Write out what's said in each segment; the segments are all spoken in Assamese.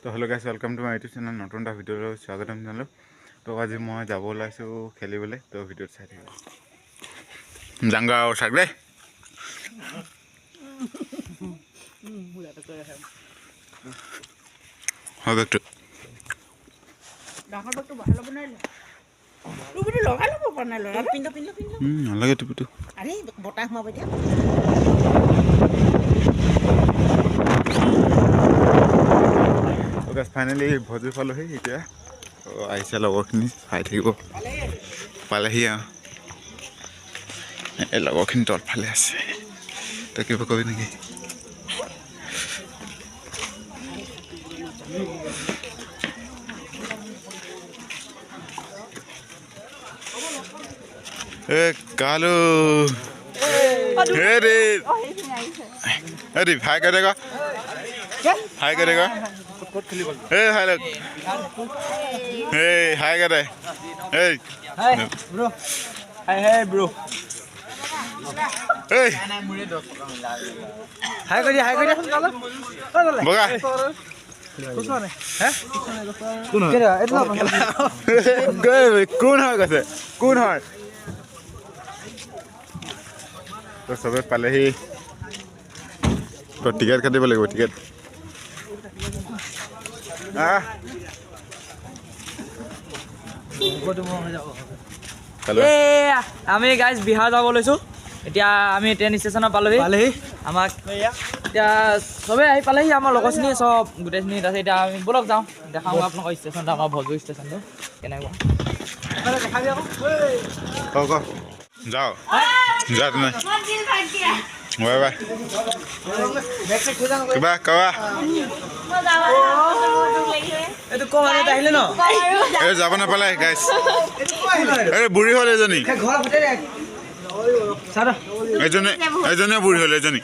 তো হেল্ল' গাইছ, welcome to my YouTube channel. নতুন এটা ভিডিঅ'লৈ স্বাগতম জনালোঁ। তো আজি মই যাব ওলাইছোঁ খেলিবলৈ। তো ভিডিঅ'ত চাই থাকিব জাংগা আৰু চাক দেই। হয় বেগটো নালাগে টুপিটো। ফাইনেলি ভজি পালোহি এতিয়া। আহিছে লগৰখিনি চাই থাকিব পালেহি আৰু এই লগৰখিনি তলফালে আছে। তই কিবা কবি নেকি? কালু ভাই কৈ দেগা হাই কৈ দেগা হাই লগ হাই কৈ দে bro. Hai kau dia. বগা কোন হয় কৈছে কোন হয়? তো চবে পালেহি। তো টিকেট কাটিব লাগিব। টিকেট আমি গাইজ বিহাৰ যাব লৈছো। এতিয়া আমি ট্ৰেইন ষ্টেচনত পালোহি। আমাক এতিয়া চবেই আহি পালেহি, আমাৰ লগৰখিনি চব গোটেইখিনি আছে। এতিয়া আমি বলক যাওঁ, দেখাওঁ আপোনালোকৰ ষ্টেচনটো, আমাৰ ভজু ষ্টেচনটো কেনেকুৱা। যাও যা তুমি বাই বাই। কিবা কোৱা? আহিলে ন এই যাব নাপালে গাইছ। এই বুঢ়ী হ'ল এজনী, এজনীয়ে বুঢ়ী হ'ল এজনী।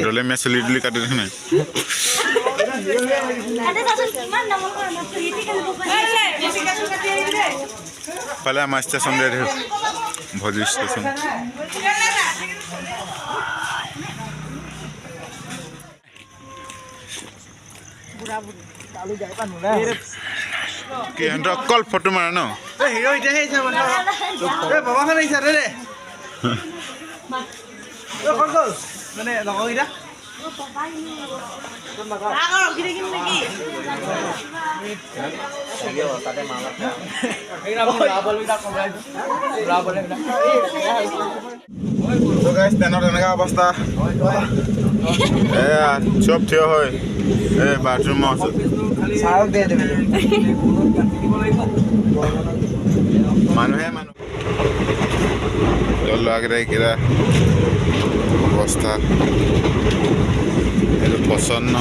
দলে মেচ চলি দিলি কাটি দেখোন নাই। পালে আমাৰ ষ্টেচন দে ভজি ষ্টেচন। কি সিহঁতৰ অকল ফটো মাৰা ন? মানে লগৰকেইটা তেনেকুৱা অৱস্থা। এয়া চব থিয় হয় এই বাথৰুমৰ ওচৰত। মানুহে মানুহ ল'ৰাকেইটাই কিবা অৱস্থা। এইটো পচন্দ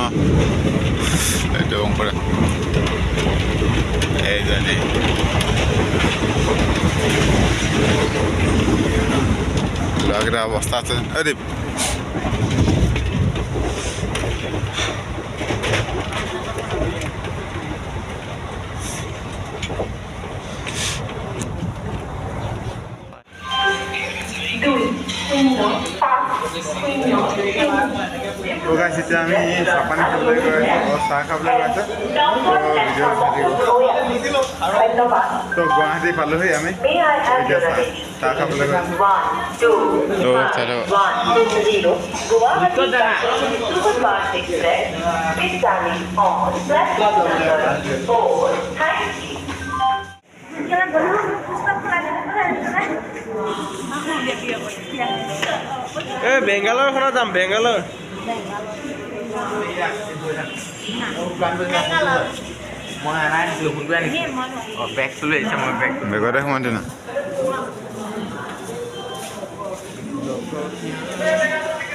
এইটো অংকুৰা এইজনী ল'ৰাকেইটা অৱস্থা আছে। দীপ এতিয়া আমি চাপানী খাবলৈ গৈ আছোঁ, চাহ খাবলৈ গৈ আছোঁ। তো গুৱাহাটী পালোহি আমি। এতিয়া চাহ খাবলৈ গৈ আছোঁ। বেংগালোৰ খনত যাম। বেংগালোৰ বেগতে সোমাইছে না।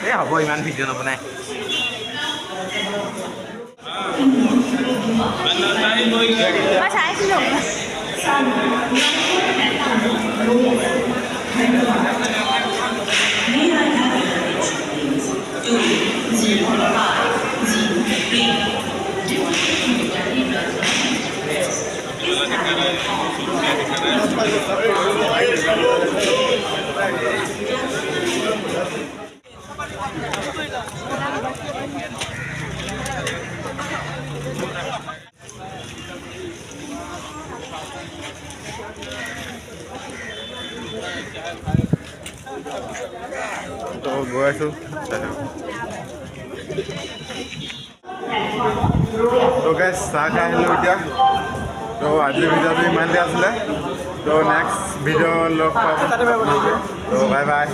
এই হ'ব, ইমান ভিডিঅ' নবনাই। তো গৈ আছোঁ তো গাইজ চাহ খাই আহিলোঁ এতিয়া তো আজিৰ ভিডিঅ'টো ইমানতে আছিলে তো নেক্সট ভিডিঅ' লগ পাম তো বাই বাই